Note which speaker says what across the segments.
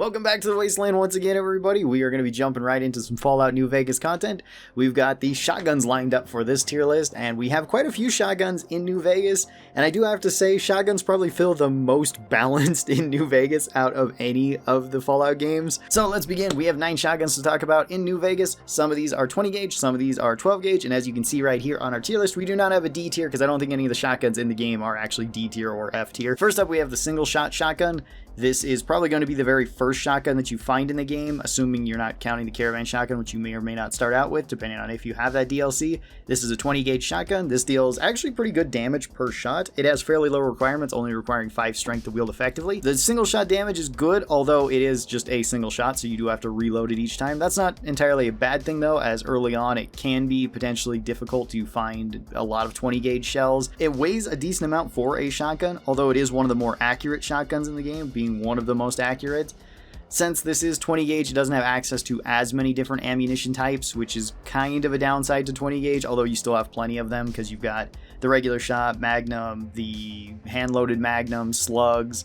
Speaker 1: Welcome back to the Wasteland once again, everybody. We are going to be jumping right into some Fallout New Vegas content. We've got the shotguns lined up for this tier list, and we have quite a few shotguns in New Vegas. And I do have to say, shotguns probably feel the most balanced in New Vegas out of any of the Fallout games. So let's begin. We have 9 shotguns to talk about in New Vegas. Some of these are 20 gauge, some of these are 12 gauge, and as you can see right here on our tier list, we do not have a D tier because I don't think any of the shotguns in the game are actually D tier or F tier. First up, we have the single shot shotgun. This is probably going to be the very first shotgun that you find in the game, assuming you're not counting the Caravan shotgun, which you may or may not start out with, depending on if you have that DLC. This is a 20 gauge shotgun. This deals actually pretty good damage per shot. It has fairly low requirements, only requiring 5 strength to wield effectively. The single shot damage is good, although it is just a single shot, so you do have to reload it each time. That's not entirely a bad thing though, as early on it can be potentially difficult to find a lot of 20 gauge shells. It weighs a decent amount for a shotgun, although it is one of the more accurate shotguns in the game, being one of the most accurate. Since this is 20 gauge, it doesn't have access to as many different ammunition types, which is kind of a downside to 20 gauge, although you still have plenty of them because you've got the regular shot, Magnum, the hand-loaded Magnum, slugs,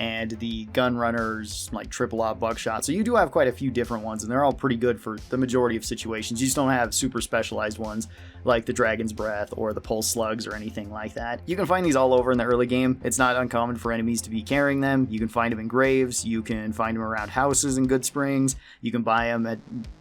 Speaker 1: and the gun runners like triple aught buckshot. So you do have quite a few different ones, and they're all pretty good for the majority of situations. You just don't have super specialized ones like the Dragon's Breath or the Pulse Slugs or anything like that. You can find these all over in the early game. It's not uncommon for enemies to be carrying them. You can find them in graves, you can find them around houses in Good Springs, you can buy them at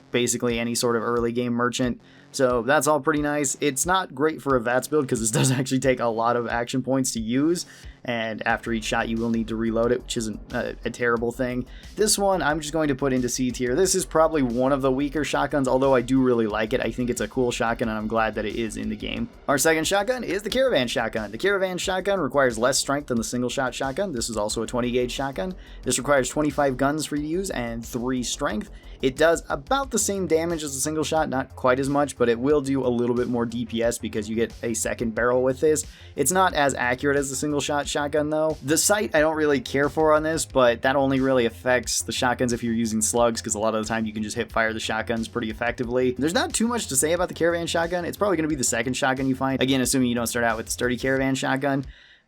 Speaker 1: basically any sort of early game merchant. So that's all pretty nice. It's not great for a VATS build because this does actually take a lot of action points to use, and after each shot you will need to reload it, which isn't a terrible thing. This one I'm just going to put into C tier. This is probably one of the weaker shotguns, although I do really like it. I think it's a cool shotgun and I'm glad that it is in the game. Our second shotgun is the Caravan shotgun. The Caravan shotgun requires less strength than the single shot shotgun. This is also a 20 gauge shotgun. This requires 25 guns for you to use and 3 strength. It does about the same damage as a single shot, not quite as much, but it will do a little bit more DPS because you get a second barrel with this. It's not as accurate as the single shot shotgun though. The sight I don't really care for on this, but that only really affects the shotguns if you're using slugs, because a lot of the time you can just hip fire the shotguns pretty effectively. There's not too much to say about the Caravan shotgun. It's probably going to be the second shotgun you find, again assuming you don't start out with the sturdy Caravan shotgun.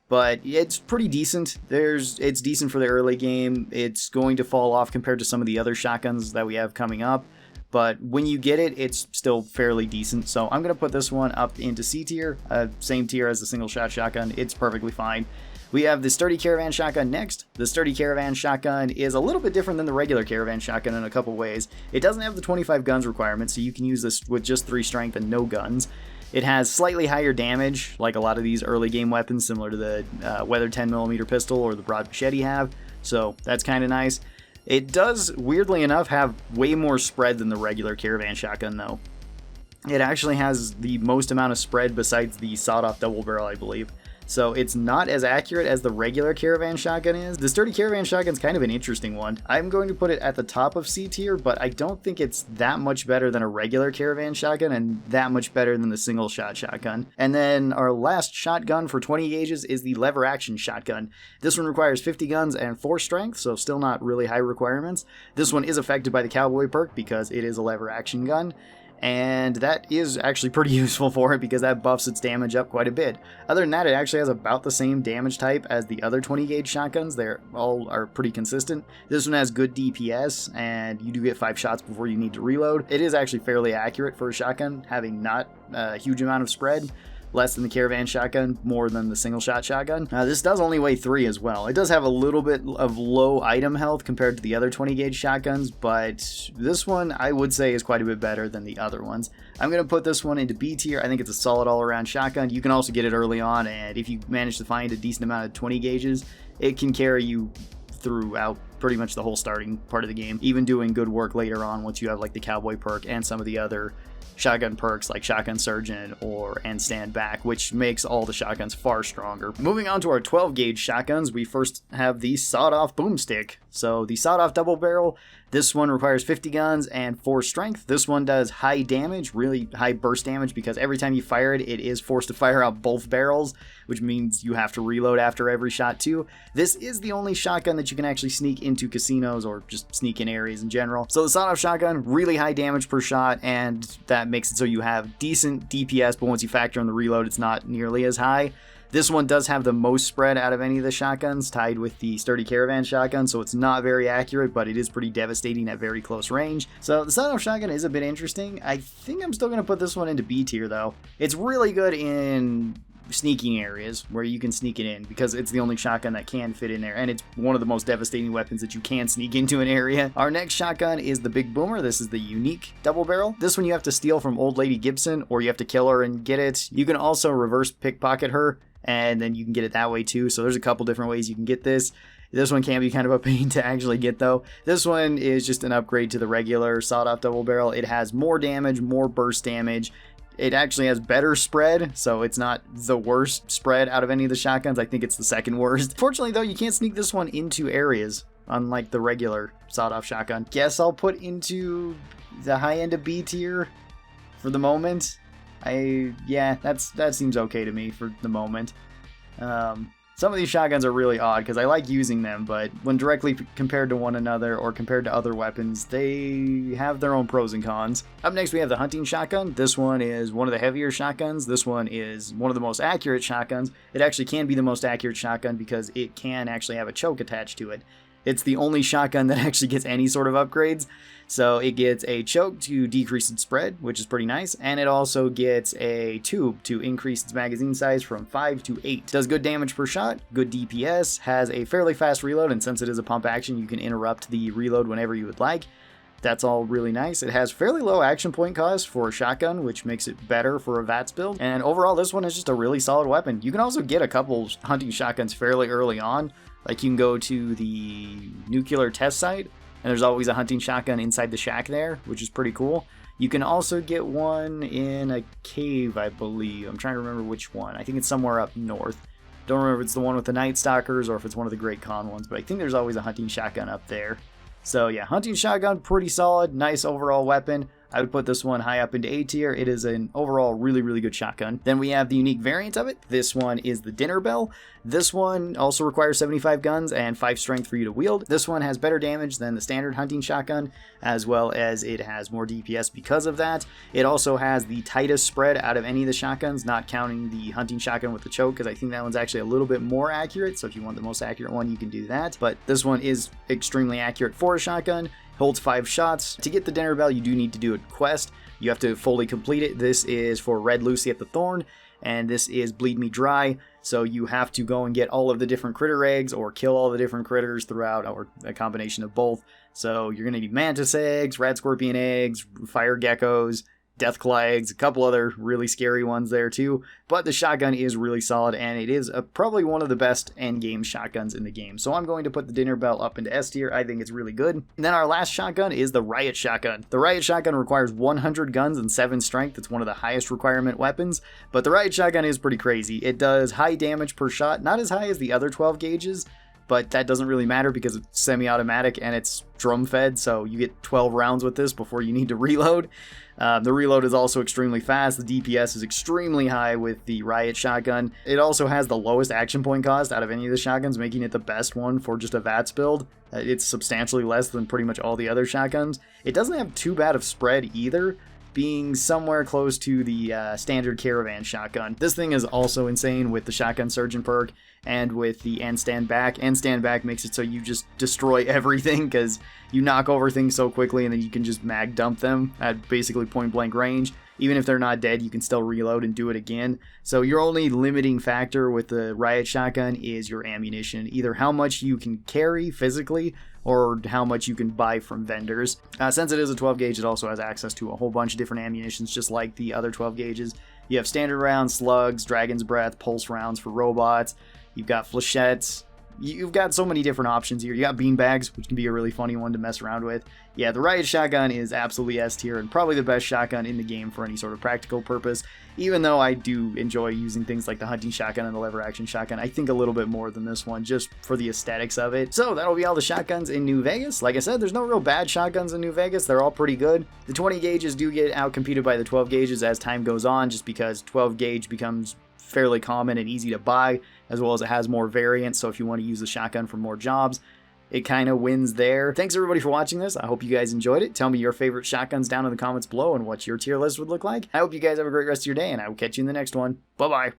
Speaker 1: But it's pretty decent. It's decent for the early game. It's going to fall off compared to some of the other shotguns that we have coming up, but when you get it, it's still fairly decent. So I'm going to put this one up into C tier, same tier as the single shot shotgun. It's perfectly fine. We have the sturdy Caravan shotgun next. The sturdy Caravan shotgun is a little bit different than the regular Caravan shotgun in a couple ways. It doesn't have the 25 guns requirement, so you can use this with just 3 strength and no guns. It has slightly higher damage, like a lot of these early game weapons, similar to the weathered 10mm pistol or the broad machete have, so that's kind of nice. It does, weirdly enough, have way more spread than the regular Caravan shotgun, though. It actually has the most amount of spread besides the SawedOff double barrel, I believe. So it's not as accurate as the regular Caravan shotgun is. The sturdy Caravan shotgun is kind of an interesting one. I'm going to put it at the top of C tier, but I don't think it's that much better than a regular Caravan shotgun and that much better than the single shot shotgun. And then our last shotgun for 20 gauges is the lever action shotgun. This one requires 50 guns and 4 strength, so still not really high requirements. This one is affected by the cowboy perk because it is a lever action gun, and that is actually pretty useful for it because that buffs its damage up quite a bit. Other than that, it actually has about the same damage type as the other 20 gauge shotguns. They all are pretty consistent. This one has good DPS, and you do get 5 shots before you need to reload. It is actually fairly accurate for a shotgun, having not a huge amount of spread. Less than the Caravan shotgun, more than the single shot shotgun. This does only weigh 3 as well. It does have a little bit of low item health compared to the other 20 gauge shotguns, but this one I would say is quite a bit better than the other ones. I'm going to put this one into B tier. I think it's a solid all around shotgun. You can also get it early on, and if you manage to find a decent amount of 20 gauges, it can carry you throughout pretty much the whole starting part of the game, even doing good work later on once you have like the cowboy perk and some of the other shotgun perks like Shotgun Surgeon and Stand Back, which makes all the shotguns far stronger. Moving on to our 12 gauge shotguns, we first have the SawedOff Boomstick. So the SawedOff double barrel, this one requires 50 guns and 4 strength. This one does high damage, really high burst damage, because every time you fire it, it is forced to fire out both barrels, which means you have to reload after every shot too. This is the only shotgun that you can actually sneak into casinos or just sneak in areas in general. So the SawedOff shotgun, really high damage per shot, and that makes it so you have decent DPS, but once you factor in the reload, it's not nearly as high. This one does have the most spread out of any of the shotguns, tied with the sturdy Caravan shotgun, so it's not very accurate, but it is pretty devastating at very close range. So the SawedOff shotgun is a bit interesting. I think I'm still going to put this one into B tier though. It's really good in sneaking areas where you can sneak it in because it's the only shotgun that can fit in there, and it's one of the most devastating weapons that you can sneak into an area. Our next shotgun is the Big Boomer. This is the unique double barrel. This one you have to steal from Old Lady Gibson, or you have to kill her and get it. You can also reverse pickpocket her, and then you can get it that way too. So there's a couple different ways you can get this. This one can be kind of a pain to actually get though. This one is just an upgrade to the regular SawedOff double barrel. It has more damage, more burst damage. It actually has better spread, so it's not the worst spread out of any of the shotguns. I think it's the second worst. Fortunately, though, you can't sneak this one into areas, unlike the regular SawedOff shotgun. Guess I'll put into the high end of B tier for the moment. Yeah, that seems okay to me for the moment. Some of these shotguns are really odd because I like using them, but when directly compared to one another or compared to other weapons, they have their own pros and cons. Up next we have the hunting shotgun. This one is one of the heavier shotguns. This one is one of the most accurate shotguns. It actually can be the most accurate shotgun because it can actually have a choke attached to it. It's the only shotgun that actually gets any sort of upgrades. So it gets a choke to decrease its spread, which is pretty nice, and it also gets a tube to increase its magazine size from 5 to 8. Does good damage per shot, good DPS, has a fairly fast reload, and since it is a pump action, you can interrupt the reload whenever you would like. That's all really nice. It has fairly low action point cost for a shotgun, which makes it better for a VATS build. And overall, this one is just a really solid weapon. You can also get a couple hunting shotguns fairly early on. Like you can go to the nuclear test site, and there's always a hunting shotgun inside the shack there, which is pretty cool. You can also get one in a cave, I believe. I'm trying to remember which one. I think it's somewhere up north. Don't remember if it's the one with the Night Stalkers or if it's one of the Great Khan ones, but I think there's always a hunting shotgun up there. So yeah, hunting shotgun, pretty solid, nice overall weapon. I would put this one high up into A tier. It is an overall really, really good shotgun. Then we have the unique variant of it. This one is the Dinner Bell. This one also requires 75 guns and 5 strength for you to wield. This one has better damage than the standard hunting shotgun, as well as it has more DPS because of that. It also has the tightest spread out of any of the shotguns, not counting the hunting shotgun with the choke, because I think that one's actually a little bit more accurate. So if you want the most accurate one, you can do that. But this one is extremely accurate for a shotgun. Holds 5 shots. To get the Dinner Bell, you do need to do a quest. You have to fully complete it. This is for Red Lucy at the Thorn, and this is Bleed Me Dry. So you have to go and get all of the different critter eggs or kill all the different critters throughout, or a combination of both. So you're going to need mantis eggs, rat scorpion eggs, fire geckos, Deathclaw eggs, a couple other really scary ones there too, but the shotgun is really solid, and it is probably one of the best endgame shotguns in the game. So I'm going to put the Dinner Bell up into S tier. I think it's really good. And then our last shotgun is the Riot shotgun. The Riot shotgun requires 100 guns and 7 strength. It's one of the highest requirement weapons, but the Riot shotgun is pretty crazy. It does high damage per shot, not as high as the other 12 gauges, but that doesn't really matter because it's semi-automatic and it's drum fed, so you get 12 rounds with this before you need to reload. The reload is also extremely fast. The DPS is extremely high with the Riot shotgun. It also has the lowest action point cost out of any of the shotguns, making it the best one for just a VATS build. It's substantially less than pretty much all the other shotguns. It doesn't have too bad of spread either, being somewhere close to the standard Caravan shotgun. This thing is also insane with the Shotgun Surgeon perk and with the End Stand Back. End Stand Back makes it so you just destroy everything because you knock over things so quickly and then you can just mag dump them at basically point blank range. Even if they're not dead, you can still reload and do it again. So your only limiting factor with the Riot shotgun is your ammunition, either how much you can carry physically or how much you can buy from vendors. Since it is a 12 gauge, it also has access to a whole bunch of different ammunitions, just like the other 12 gauges. You have standard rounds, slugs, dragon's breath, pulse rounds for robots. You've got flechettes. You've got so many different options here. You got beanbags, which can be a really funny one to mess around with. Yeah, the Riot shotgun is absolutely S tier and probably the best shotgun in the game for any sort of practical purpose. Even though I do enjoy using things like the hunting shotgun and the lever action shotgun, I think a little bit more than this one, just for the aesthetics of it. So that'll be all the shotguns in New Vegas. Like I said, there's no real bad shotguns in New Vegas. They're all pretty good. The 20 gauges do get outcompeted by the 12 gauges as time goes on, just because 12 gauge becomes fairly common and easy to buy, as well as it has more variants. So if you want to use the shotgun for more jobs, it kind of wins there. Thanks everybody for watching this. I hope you guys enjoyed it. Tell me your favorite shotguns down in the comments below and what your tier list would look like. I hope you guys have a great rest of your day, and I will catch you in the next one. Bye-bye.